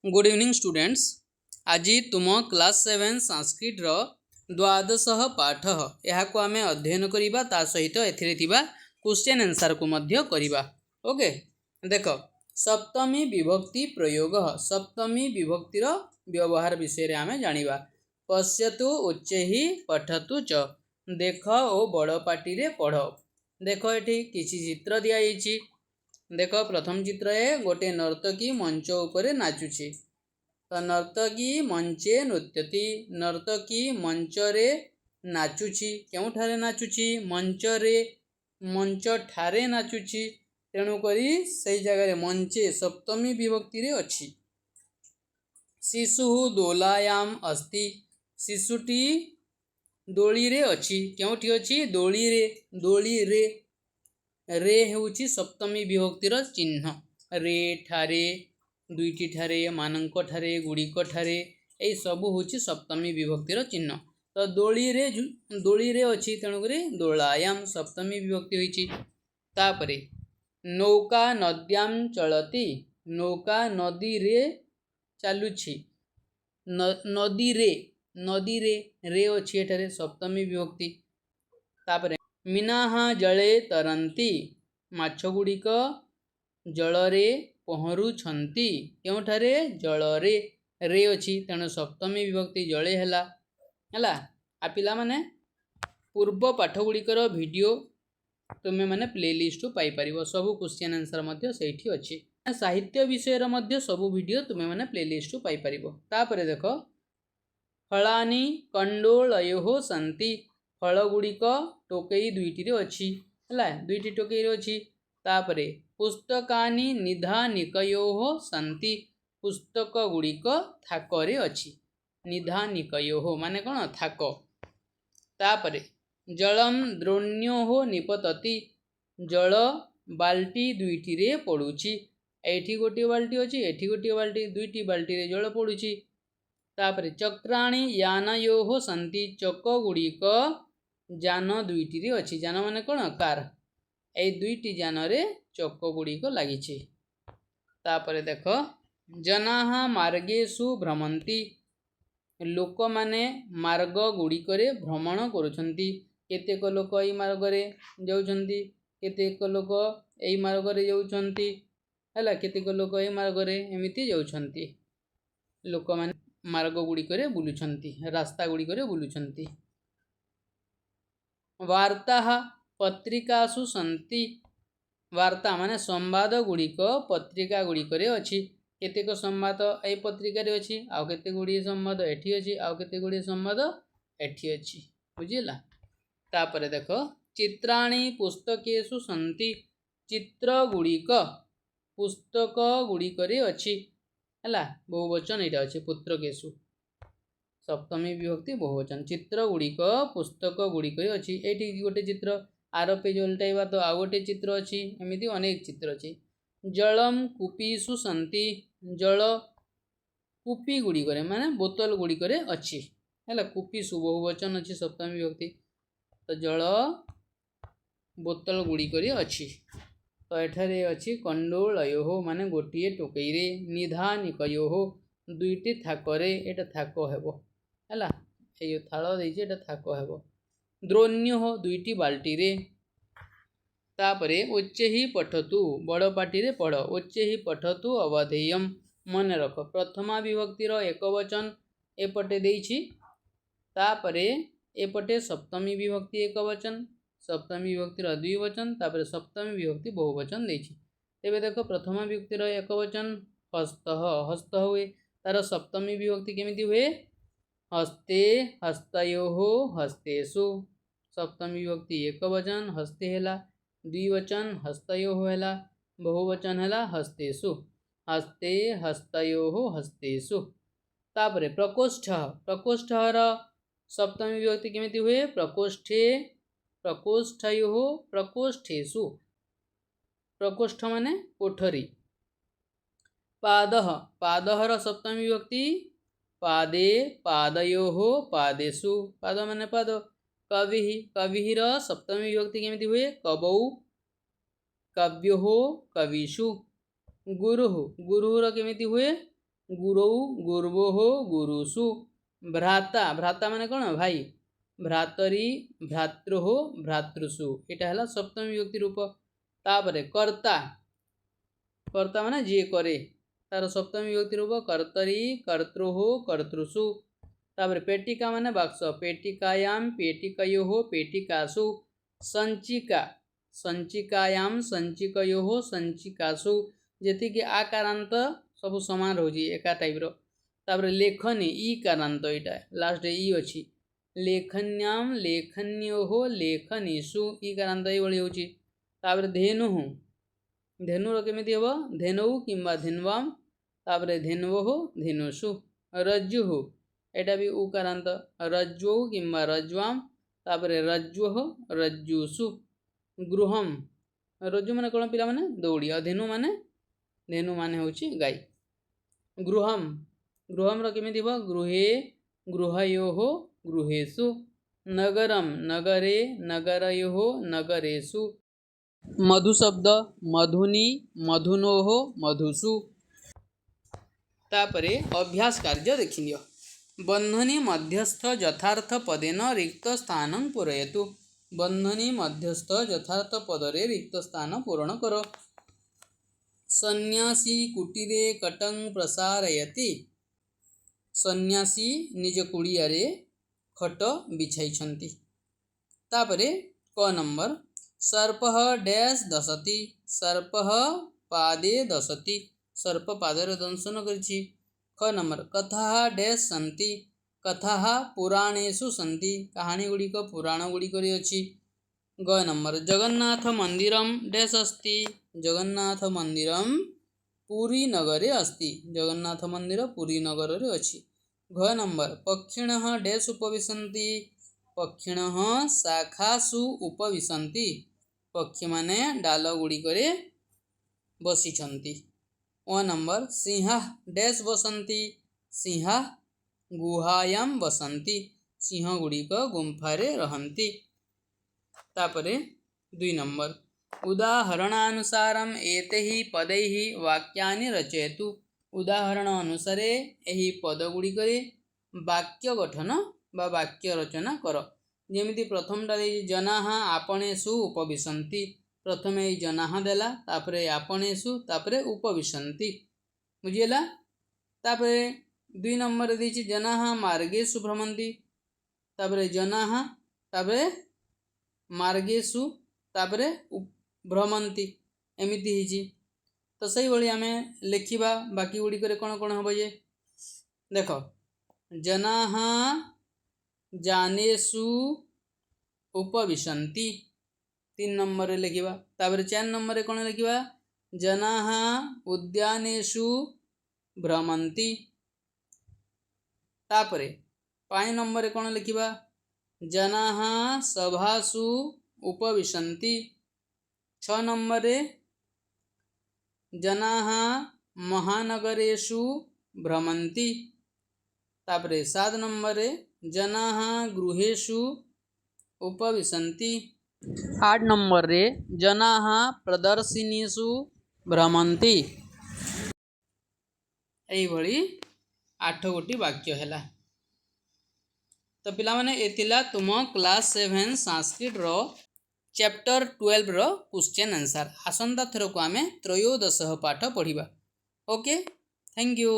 Good evening students. आज तुम class 7 Sanskrit द्वादश पाठ यहाँ आम अध्ययन करवा ता सहित एथिरे क्वेश्चन आंसर को मध्य करवा। ओके देख सप्तमी विभक्ति प्रयोग सप्तमी विभक्तिर व्यवहार विषय आम जानिबा। पश्यतु उच्चैहि पठतु च देख ओ बड़ पाटी रे पढ़। देख ये किसी चित्र दिखाई। देख प्रथम चित्र है गोटे नर्तकी मंच उपरे नाचुची। तो नर्तकी मंचे नृत्यति नर्तकी मंचरे नाचुची। केउठारे नाचुची? मंचरे मंच ठारे नाचुची। तेणुकरी से जगह मंचे सप्तमी विभक्ति रे अच्छी। शिशु दोलायाम अस्ति शिशुटी दोली रे अच्छी। केउठी अच्छी? दोली रे। दोली रे रे हेउची सप्तमी विभक्तिर चिन्ह। रे ठारे दुईटी ठारे मानक ठारे गुड़िक ठारे यही सब हूँ सप्तमी विभक्तिर चिन्ह। तो दोली रे अच्छी तेणुक दोलायाम सप्तमी विभक्ति होइछि। तापरे नौका नद्याम चलती नौका नदी रे चलुछि। नदी रे रे अच्छी एठारे सप्तमी विभक्ति। तापरे मीनाः जले तरंती माछ गुड़िक जलरे पहरुछंती। केउठारे? जलरे रे अच्छी तेणु सप्तमी विभक्ति जले हैला। आ पिला माने पूर्व पाठ गुड़िकर वीडियो तुमे माने प्लेलिस्ट पाई परिबो। सब क्वेश्चन आंसर मध्य सेठी अछि। साहित्य विषय मध्य सब वीडियो तुमे माने प्लेलिस्ट पाई परिबो। तापरे देखो फलानी कंडोलयो सन्ति फल गुड़िक टोकई दुईटी रे अच्छी है। दुईटी टोकई रे अच्छी। तापरे पुस्तकानि निधानिकयोः सन्ति पुस्तक गुड़िक थाकरे अच्छी। निधानिकयोः माने कौन? थाक। तापरे जलम द्रोण्योः निपतति जल बाल्टी दुईटी रे पड़ुछि। एठी गोटे बाल्टी अच्छी एठी गोटे बाल्टी दुईटी बाल्टी रे जल पड़ुछि। तापरे चक्राणि यानयोः सन्ति चक गुड़िक जान दुईटी रे अच्छी। जान माने कौन? कार। ए दुईटी जान रे चक गुड़िक लागिछि। तापरे देख जनाः मार्गेषु भ्रमन्ति लोक माने मार्ग गुड़िक रे भ्रमण करुछन्ति। केतेक लोक एई मार्ग रे जाउछन्ति केतेक लोक एई मार्ग रे जाउछन्ति हैला केतेक लोक एई मार्ग रे एमिति जाउछन्ति। लोक माने मार्ग गुड़िक रे बुलुछन्ति रास्ता गुड़िक रे बुलुछन्ति। वार्ताः पत्रिकासु सन्ति वार्ता माने संवाद गुड़िक पत्रिका गुड़िक रे अच्छी। केतेक संवाद ए पत्रिका रे अच्छी आउ केते गुड़ी संवाद एठी अच्छी आउ केते गुड़ी संवाद एठी अच्छी। बुझिला? तापरे देखो चित्राणि पुस्तकेषु सन्ति चित्र गुड़िक पुस्तक गुड़िक रे अच्छी हैला। बहुवचन एटा अच्छी पुस्तकेषु सप्तमी विभक्ति बहुवचन। चित्र गुड़िक पुस्तक गुड़िक अच्छी। एठी गोटे चित्र आर पेज उल्टाइबा तो आउ गोटे चित्र अच्छी। एमिति अनेक चित्र अच्छी। जलम कूपीषु सन्ति जल कूपी गुड़िक माने बोतल गुड़िक अच्छी है। कूपीषु बहुवचन अच्छी सप्तमी विभक्ति। तो जल बोतल गुड़िक अच्छी। तो एठारे अच्छी कंडोलयो माने गोटे टोकई रे निधानिकयोः दुईटी थाकरे एटा थाक हेबो हैला। ए थाल देइछे एटा थाक हेबो। द्रोण्योः दुईटी बाल्टी रे। तापरे उच्चैहि पठतु बड़ पाटी रे पढ़। उच्चैहि पठतु अवधेयम मन रख। प्रथमा विभक्तिर एक वचन एपटे देइछि। तापरे एपटे सप्तमी विभक्ति एक वचन सप्तमी विभक्तिर द्विवचन तापरे सप्तमी विभक्ति बहुवचन देइछि। तेबे देखो प्रथमा विभक्तिर एक वचन हस्तः हस्त हुए तार सप्तमी विभक्ति केमिति हुए? हस्ते हस्तयोः हस्तेषु। सप्तमी विभक्ति एक वचन हस्ते हैला द्विवचन हस्तयोः हैला बहुवचन हैला हस्तेषु। हस्ते हस्तयोः हस्तेषु। तापरे प्रकोष्ठ प्रकोष्ठर सप्तमी विभक्ति केमिति हुए? प्रकोष्ठे प्रकोष्ठयोः प्रकोष्ठेषु। प्रकोष्ठ माने कोठरी। पादः पादहर सप्तमी विभक्ति पादे पादयोः पादेषु। पाद माने पाद। कविः कविहिर सप्तमी विभक्ति केमिति हुए? कवौ कव्योः कविषु। गुरुः गुरुर केमिति हुए? गुरौ गुर्वोः गुरुषु भ्राता भ्राता माने कौन भाई भ्रातरी भ्रातृः भ्रातृषु एटा है सप्तमी विभक्ति रूप तापरे कर्ता कर्ता माने जी करे तार सप्तमी विभक्ति रूप कर्तरी कर्तृः कर्तृषु तापरे पेटिका माने बाक्स पेटिकायां पेटिकयोः पेटिकासु संचिका संचिकायां संचिकयोः संचिकासु जेति कि आकारांत सब समान रोजी एका टाइप रो तापरे लेखनी ई कारांत एटा लास्ट ई अछि लेखन्यां लेखन्योः लेखनीषु ई कारांत ई भली होची तापरे धेनुः धेनुर केमिति हबो धेनौ किंबा धेन्वां तापरे धेन्वोः धेनुषु रज्जुः एटा भी उकारांत रज्जौ किंबा रज्ज्वां तापरे रज्ज्वोः रज्जुषु गृहम रज्जु माने कोन पिला माने दौड़ी धेनु माने होची गाय गृहम गृहम रो केमिति हबो गृहे गृहयोः गृहेषु नगरम नगरे नगरयोः नगरेषु मधु शब्द मधुनी मधुनोः मधुषु तापरे अभ्यास कार्य देखिनियो बन्धनी मध्यस्थ यथार्थ पदेन रिक्त स्थानं पूरयतु बन्धनी मध्यस्थ यथार्थ पदरे रिक्त स्थान पूरण कर सन्यासी कुटीरे कटं प्रसारयति सन्यासी निज कुड़ियारे खट बिछाइछन्ति तापरे क नंबर सर्पः डैश दशति सर्पः पादे दशति सर्प पादरे दंशन करिछि ख नंबर कथाः डैश सन्ति कथाः पुराणेषु सन्ति कहानी गुड़िक पुराण गुड़िक अछि ग नंबर जगन्नाथ मंदिरम डैश अस्ति जगन्नाथ मंदिरम पुरी नगरे अस्ति जगन्नाथ मंदिर पुरी नगर रे अछि घ नंबर पक्षिणः डैश उपविशन्ति पक्षिणः शाखासु उपविशन्ति पक्षी माने डाल गुड़िकरे बसिछन्ति ओ नंबर सिंह डैश बसन्ति सिंह गुहायां बसन्ति सिंह गुड़िक गुंफारे रहन्ति तापरे 2 नंबर उदाहरणानुसारम एतैः पदैः वाक्यानि रचयतु उदाहरण अनुसार एही पद गुड़िकरे वाक्य गठन बा वाक्य रचना कर जेमिति प्रथमटा जनाः आपणेषु उपविशन्ति प्रथमे जनाः देला तापरे आपणेषु तापरे उपविशन्ति बुझिला तापरे 2 नंबर देछि जनाः मार्गेषु भ्रमन्ति तापरे जनाः तापरे मार्गेषु तापरे भ्रमन्ति एमिति हिछि तो सही भली आमे लेखिबा बाकी गुडी करे कोन कोन हबो जे देखो जनाः जानेषु उपविशन्ति 3 नंबर लिखिबा तापर 4 नंबर कोन लिखिबा जनाः उद्यानेषु भ्रमन्ति तापर 5 नंबर कोन लिखिबा जनाः सभासु उपविशन्ति 6 नंबर जनाः महानगरेषु भ्रमन्ति तापर 7 नंबर जनाः गृहेषु उपविशन्ति 8 नंबर रे जनाः प्रदर्शिनीषु भ्रमन्ति एई भली 8 गोटी वाक्य हैला तो पिला माने एतिला तुम क्लास 7 संस्कृत रो चैप्टर 12 रो क्वेश्चन आंसर आसंता थर को आमे 13 पाठ पढ़िबा ओके थैंक यू।